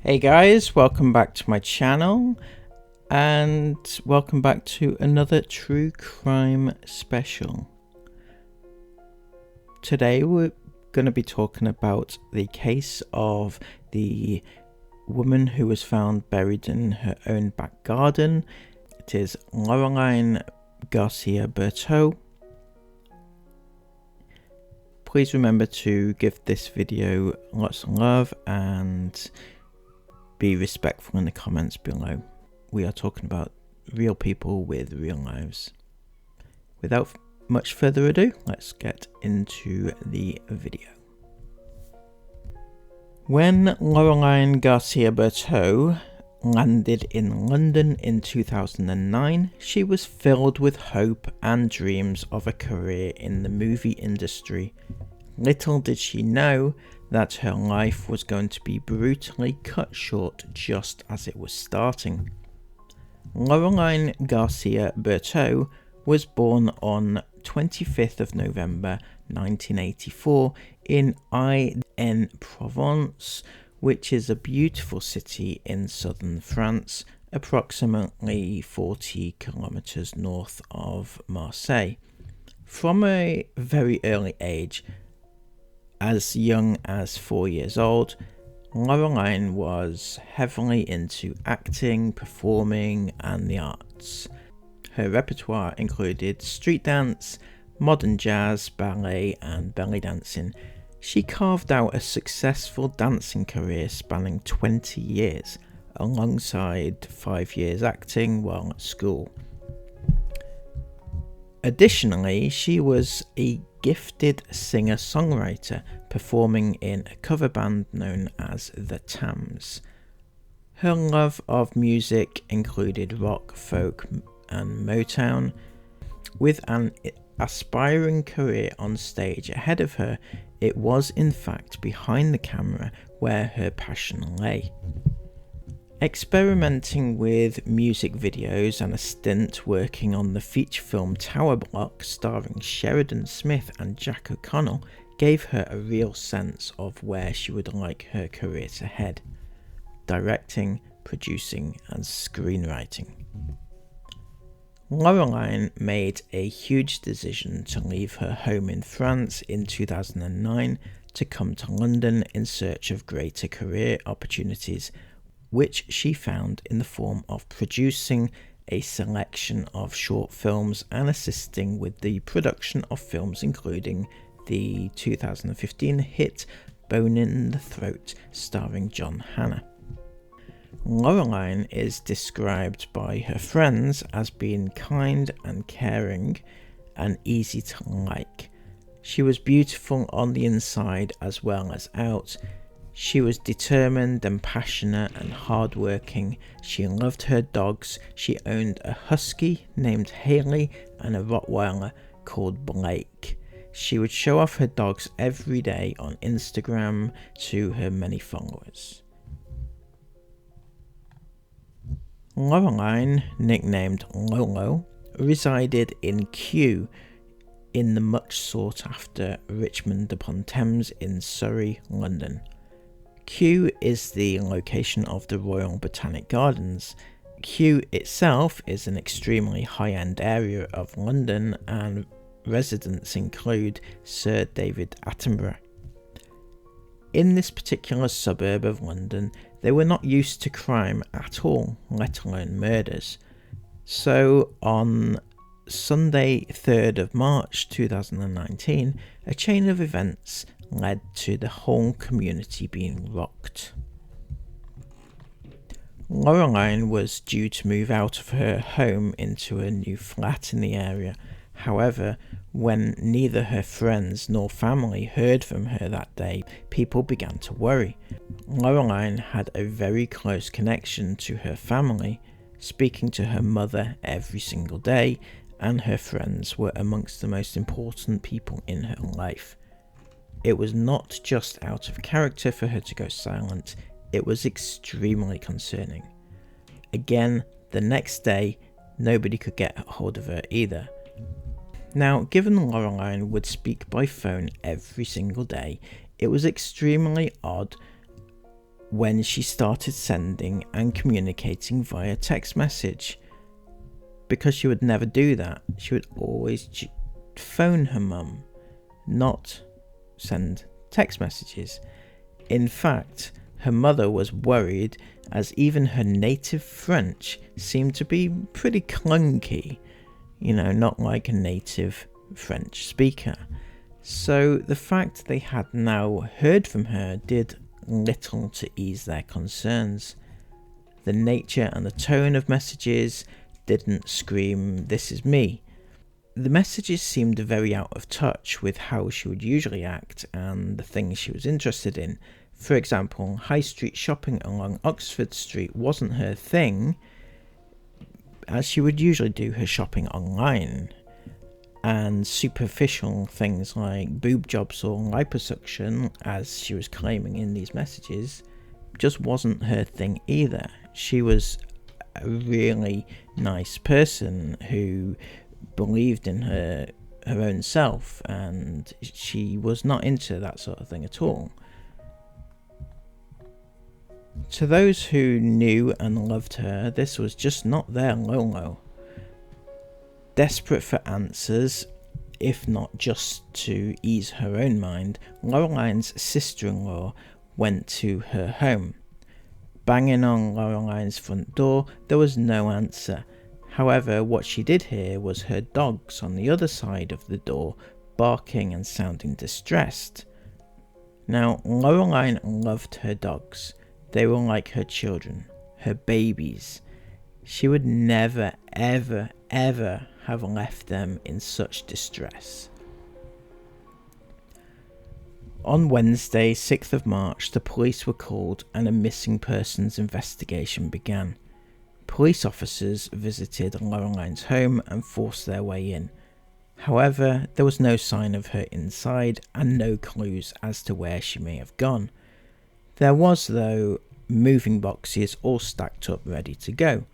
Hey guys, welcome back to my channel and welcome back to another true crime special. Today we're going to be talking about the case of the woman who was found buried in her own back garden. It is Laureline Garcia-Bertaux. Please remember to give this video lots of love and be respectful in the comments below. We are talking about real people with real lives. Without much further ado, let's get into the video. When Laureline Garcia-Bertaux landed in London in 2009, she was filled with hope and dreams of a career in the movie industry. Little did she know that her life was going to be brutally cut short just as it was starting. Laureline Garcia-Bertaux was born on 25th of November 1984 in Aix-en-Provence, which is a beautiful city in southern France, approximately 40 kilometers north of Marseille. From a very early age, as young as 4 years old, Laureline was heavily into acting, performing, and the arts. Her repertoire included street dance, modern jazz, ballet, and belly dancing. She carved out a successful dancing career spanning 20 years, alongside 5 years acting while at school. Additionally, she was a gifted singer-songwriter, performing in a cover band known as the Tams. Her love of music included rock, folk, and Motown. With an aspiring career on stage ahead of her, it was in fact behind the camera where her passion lay. Experimenting with music videos and a stint working on the feature film Tower Block starring Sheridan Smith and Jack O'Connell gave her a real sense of where she would like her career to head: directing, producing, and screenwriting. Laureline made a huge decision to leave her home in France in 2009 to come to London in search of greater career opportunities, which she found in the form of producing a selection of short films and assisting with the production of films including the 2015 hit Bone in the Throat starring John Hannah. Laureline is described by her friends as being kind and caring and easy to like. She was beautiful on the inside as well as out. She was determined and passionate and hardworking. She loved her dogs. She owned a husky named Haley and a Rottweiler called Blake. She would show off her dogs every day on Instagram to her many followers. Laureline, nicknamed Lolo, resided in Kew in the much sought after Richmond upon Thames in Surrey, London. Kew is the location of the Royal Botanic Gardens. Kew itself is an extremely high-end area of London, and residents include Sir David Attenborough. In this particular suburb of London, they were not used to crime at all, let alone murders. So on Sunday 3rd of March 2019, a chain of events led to the whole community being rocked. Laureline was due to move out of her home into a new flat in the area. However, when neither her friends nor family heard from her that day, people began to worry. Laureline had a very close connection to her family, speaking to her mother every single day, and her friends were amongst the most important people in her life. It was not just out of character for her to go silent, it was extremely concerning. Again, the next day, nobody could get hold of her either. Now, given Laureline would speak by phone every single day, it was extremely odd when she started sending and communicating via text message. Because she would never do that. She would always phone her mum, not send text messages. In fact, her mother was worried, as even her native French seemed to be pretty clunky, not like a native French speaker. So the fact they had now heard from her did little to ease their concerns. The nature and the tone of messages didn't scream, "This is me." The messages seemed very out of touch with how she would usually act and the things she was interested in. For example, high street shopping along Oxford Street wasn't her thing, as she would usually do her shopping online. And superficial things like boob jobs or liposuction, as she was claiming in these messages, just wasn't her thing either. She was a really nice person who believed in her own self, and she was not into that sort of thing at all. To those who knew and loved her, this was just not their Lolo. Desperate for answers, if not just to ease her own mind, Laureline's sister-in-law went to her home. Banging on Laureline's front door, there was no answer. However, what she did hear was her dogs on the other side of the door barking and sounding distressed. Now, Laureline loved her dogs. They were like her children, her babies. She would never, ever, ever have left them in such distress. On Wednesday, 6th of March, the police were called and a missing persons investigation began. Police officers visited Laureline's home and forced their way in. However, there was no sign of her inside and no clues as to where she may have gone. There was, though, moving boxes all stacked up ready to go.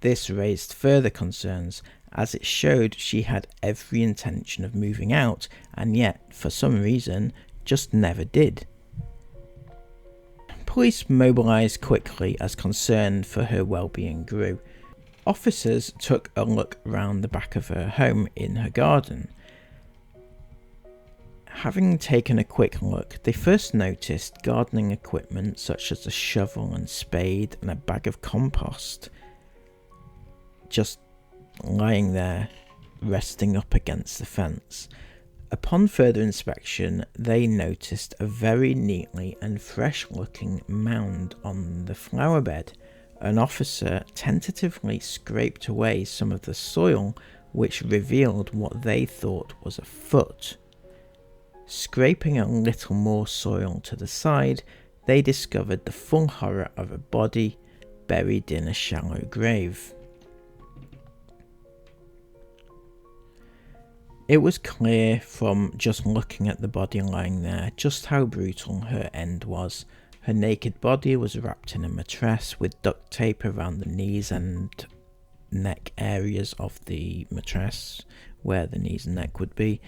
This raised further concerns, as it showed she had every intention of moving out, and yet, for some reason, just never did. Police mobilised quickly as concern for her well-being grew. Officers took a look round the back of her home in her garden. Having taken a quick look, they first noticed gardening equipment such as a shovel and spade and a bag of compost just lying there, resting up against the fence. Upon further inspection, they noticed a very neatly and fresh-looking mound on the flower bed. An officer tentatively scraped away some of the soil, which revealed what they thought was a foot. Scraping a little more soil to the side, they discovered the full horror of a body buried in a shallow grave. It was clear from just looking at the body lying there just how brutal her end was. Her naked body was wrapped in a mattress with duct tape around the knees and neck areas of the mattress, where the knees and neck would be,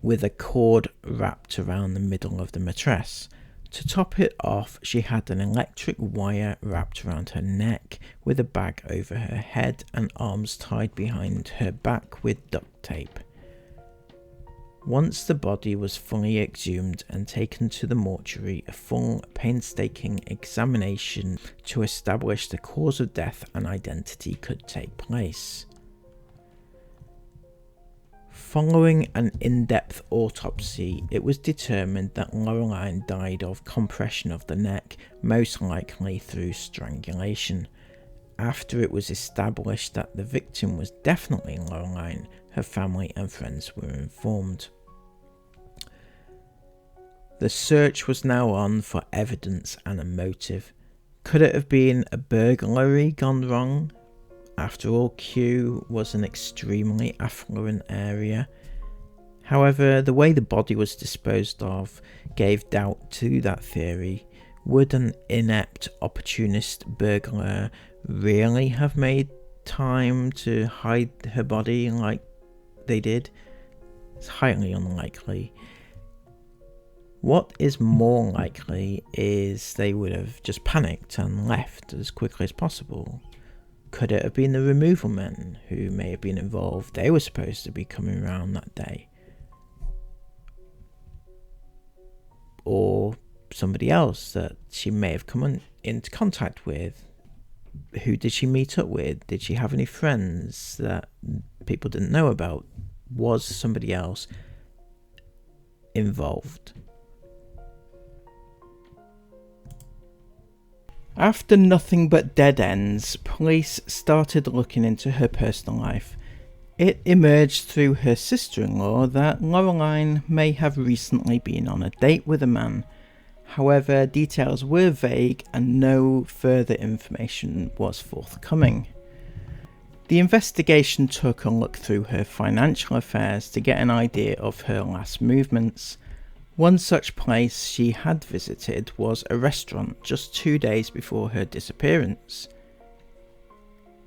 with a cord wrapped around the middle of the mattress. To top it off, she had an electric wire wrapped around her neck with a bag over her head and arms tied behind her back with duct tape. Once the body was fully exhumed and taken to the mortuary, a full, painstaking examination to establish the cause of death and identity could take place. Following an in-depth autopsy, it was determined that Laureline died of compression of the neck, most likely through strangulation. After it was established that the victim was definitely Laureline, her family and friends were informed. The search was now on for evidence and a motive. Could it have been a burglary gone wrong? After all, Kew was an extremely affluent area. However, the way the body was disposed of gave doubt to that theory. Would an inept, opportunist burglar really have made time to hide her body like they did? It's highly unlikely. What is more likely is they would have just panicked and left as quickly as possible. Could it have been the removal men who may have been involved? They were supposed to be coming around that day. Or somebody else that she may have come into contact with. Who did she meet up with? Did she have any friends that people didn't know about? Was somebody else involved? After nothing but dead ends, police started looking into her personal life. It emerged through her sister-in-law that Laureline may have recently been on a date with a man. However, details were vague and no further information was forthcoming. The investigation took a look through her financial affairs to get an idea of her last movements. One such place she had visited was a restaurant just 2 days before her disappearance.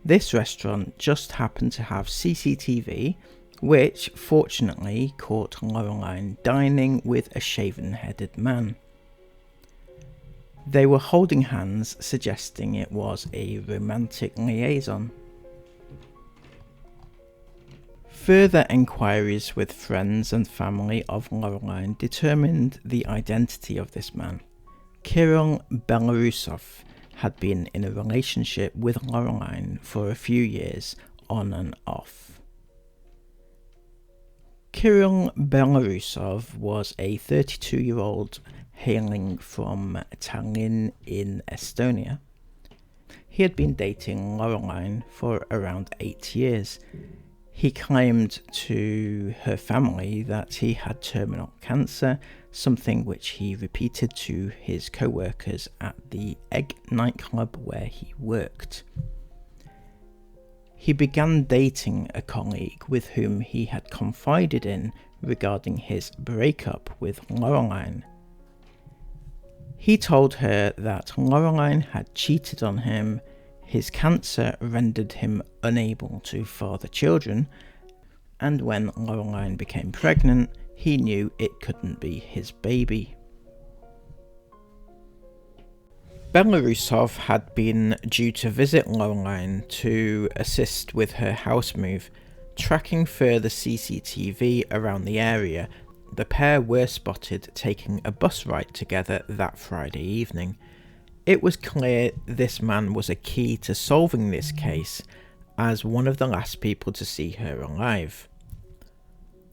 This restaurant just happened to have CCTV, which fortunately caught Laureline dining with a shaven-headed man. They were holding hands, suggesting it was a romantic liaison. Further enquiries with friends and family of Laureline determined the identity of this man. Kirill Belarusov had been in a relationship with Laureline for a few years, on and off. Kirill Belarusov was a 32-year-old hailing from Tallinn in Estonia. He had been dating Laureline for around 8 years. He claimed to her family that he had terminal cancer, something which he repeated to his co-workers at the Egg nightclub where he worked. He began dating a colleague with whom he had confided in regarding his breakup with Laureline. He told her that Laureline had cheated on him, his cancer rendered him unable to father children, and when Laureline became pregnant, he knew it couldn't be his baby. Belarusov had been due to visit Laureline to assist with her house move. Tracking further CCTV around the area, the pair were spotted taking a bus ride together that Friday evening. It was clear this man was a key to solving this case, as one of the last people to see her alive.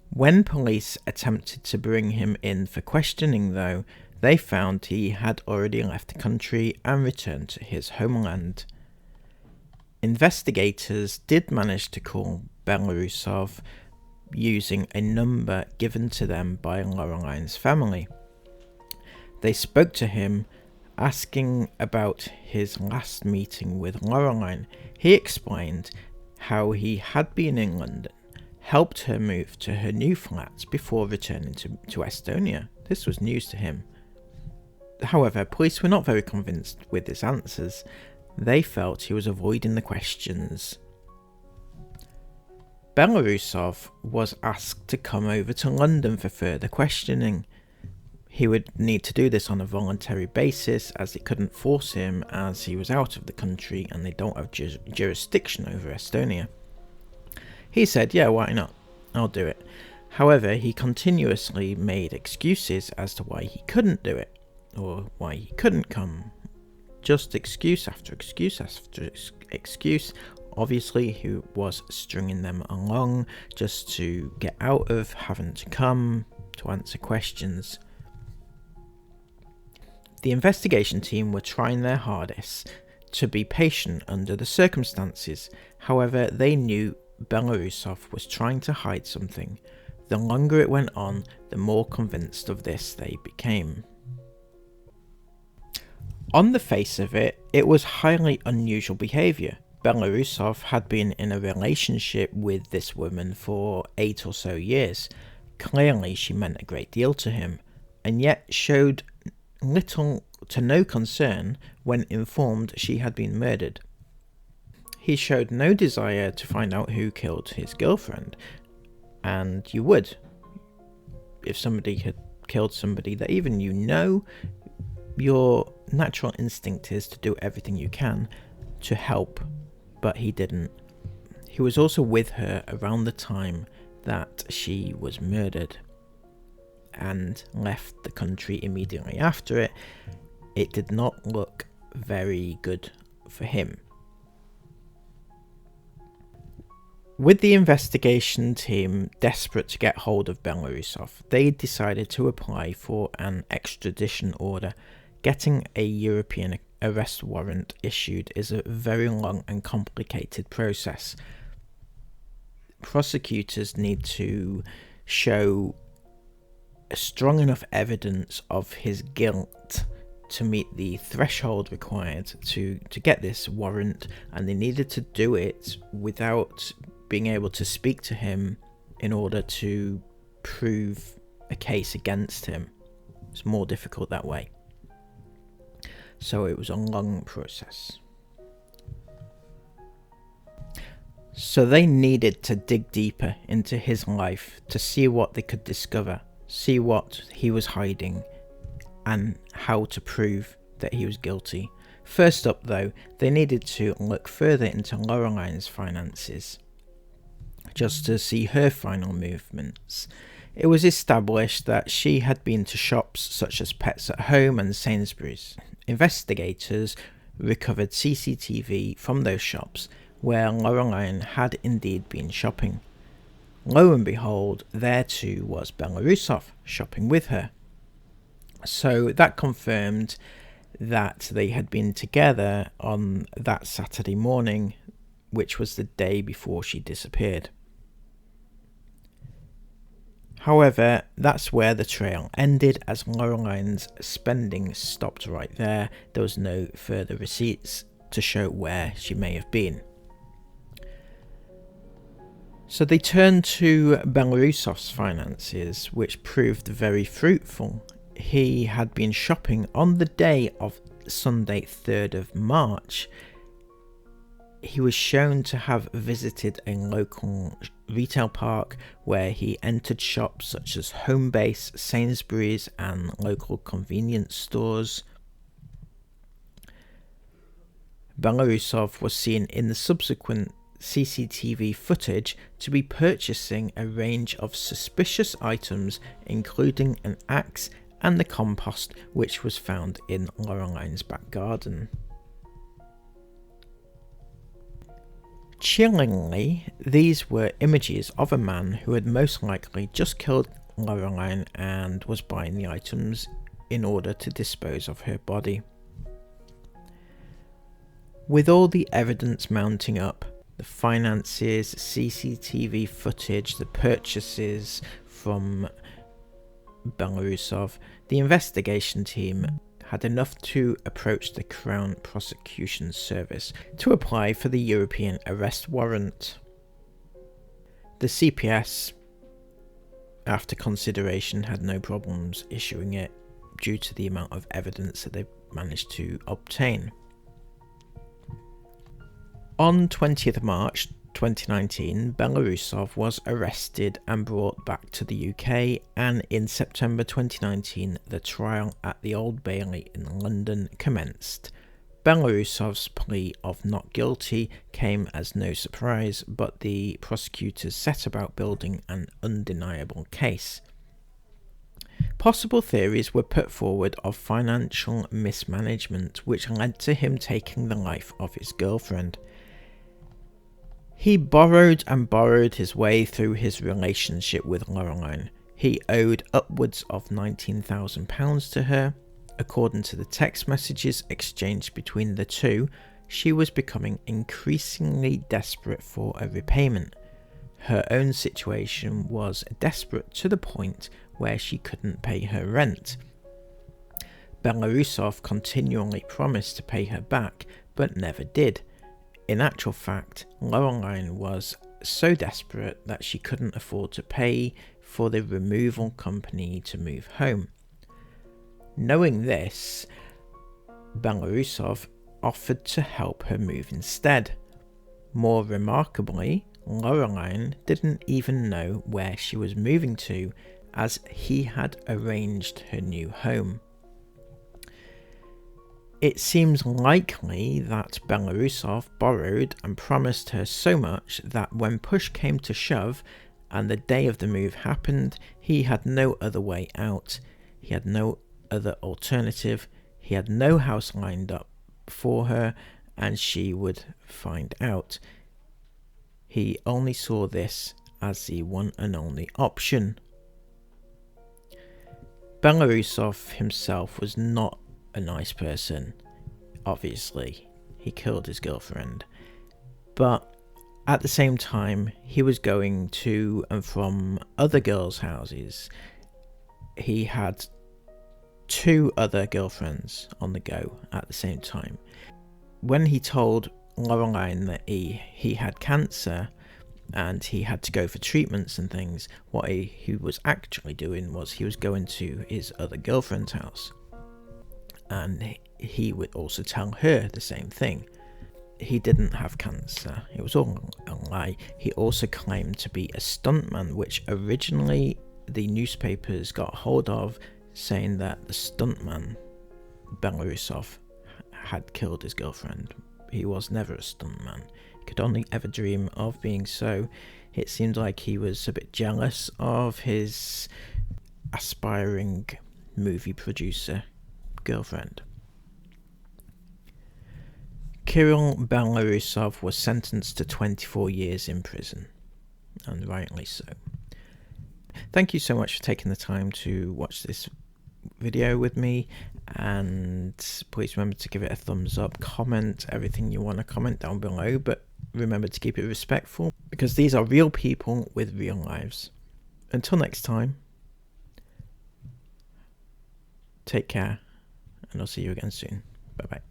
When police attempted to bring him in for questioning, though, they found he had already left the country and returned to his homeland. Investigators did manage to call Belarusov using a number given to them by Laureline's family. They spoke to him, asking about his last meeting with Laureline. He explained how he had been in London, helped her move to her new flat before returning to Estonia. This was news to him. However, police were not very convinced with his answers. They felt he was avoiding the questions. Belarusov was asked to come over to London for further questioning. He would need to do this on a voluntary basis, as they couldn't force him as he was out of the country and they don't have jurisdiction over Estonia. He said, yeah, why not? I'll do it. However, he continuously made excuses as to why he couldn't do it, or why he couldn't come. Just excuse after excuse after excuse. Obviously, he was stringing them along just to get out of having to come to answer questions. The investigation team were trying their hardest to be patient under the circumstances. However, they knew Belarusov was trying to hide something. The longer it went on, the more convinced of this they became. On the face of it, it was highly unusual behaviour. Belarusov had been in a relationship with this woman for 8 or so years. Clearly she meant a great deal to him, and yet showed little to no concern when informed she had been murdered. He showed no desire to find out who killed his girlfriend, and you would. If somebody had killed somebody that even you know, your natural instinct is to do everything you can to help, but he didn't. He was also with her around the time that she was murdered and left the country immediately after it. It did not look very good for him. With the investigation team desperate to get hold of Belarusov, they decided to apply for an extradition order. Getting a European arrest warrant issued is a very long and complicated process. Prosecutors need to show strong enough evidence of his guilt to meet the threshold required to get this warrant, and they needed to do it without being able to speak to him in order to prove a case against him. It's more difficult that way. So it was a long process. So they needed to dig deeper into his life to see what they could discover, see what he was hiding, and how to prove that he was guilty. First up though, they needed to look further into Laureline's finances, just to see her final movements. It was established that she had been to shops such as Pets at Home and Sainsbury's. Investigators recovered CCTV from those shops where Laureline had indeed been shopping. Lo and behold, there too was Belarusov shopping with her. So that confirmed that they had been together on that Saturday morning, which was the day before she disappeared. However, that's where the trail ended, as Laureline's spending stopped right there. There was no further receipts to show where she may have been. So they turned to Belarusov's finances, which proved very fruitful. He had been shopping on the day of Sunday, 3rd of March. He was shown to have visited a local retail park where he entered shops such as Homebase, Sainsbury's and local convenience stores. Belarusov was seen in the subsequent CCTV footage to be purchasing a range of suspicious items, including an axe and the compost which was found in Laureline's back garden. Chillingly, these were images of a man who had most likely just killed Laureline and was buying the items in order to dispose of her body. With all the evidence mounting up, the finances, CCTV footage, the purchases from Belarusov, the investigation team had enough to approach the Crown Prosecution Service to apply for the European arrest warrant. The CPS, after consideration, had no problems issuing it due to the amount of evidence that they managed to obtain. On 20th March 2019, Belarusov was arrested and brought back to the UK, and in September 2019 the trial at the Old Bailey in London commenced. Belarusov's plea of not guilty came as no surprise, but the prosecutors set about building an undeniable case. Possible theories were put forward of financial mismanagement, which led to him taking the life of his girlfriend. He borrowed and borrowed his way through his relationship with Laureline. He owed upwards of £19,000 to her. According to the text messages exchanged between the two, she was becoming increasingly desperate for a repayment. Her own situation was desperate to the point where she couldn't pay her rent. Belarusov continually promised to pay her back, but never did. In actual fact, Laureline was so desperate that she couldn't afford to pay for the removal company to move home. Knowing this, Belarusov offered to help her move instead. More remarkably, Laureline didn't even know where she was moving to, as he had arranged her new home. It seems likely that Belarusov borrowed and promised her so much that when push came to shove and the day of the move happened, he had no other way out. He had no other alternative. He had no house lined up for her, and she would find out. He only saw this as the one and only option. Belarusov himself was not a nice person. Obviously, he killed his girlfriend. But at the same time, he was going to and from other girls' houses. He had 2 other girlfriends on the go at the same time. When he told Laureline that he had cancer and he had to go for treatments and things, what he was actually doing was he was going to his other girlfriend's house, and he would also tell her the same thing. He didn't have cancer. It was all a lie. He also claimed to be a stuntman, which originally the newspapers got hold of, saying that the stuntman, Belarusov, had killed his girlfriend. He was never a stuntman. He could only ever dream of being so. It seemed like he was a bit jealous of his aspiring movie producer girlfriend. Kirill Belarusov was sentenced to 24 years in prison, and rightly so. Thank you so much for taking the time to watch this video with me, and please remember to give it a thumbs up, comment everything you want to comment down below, but remember to keep it respectful, because these are real people with real lives. Until next time, take care, and I'll see you again soon. Bye bye.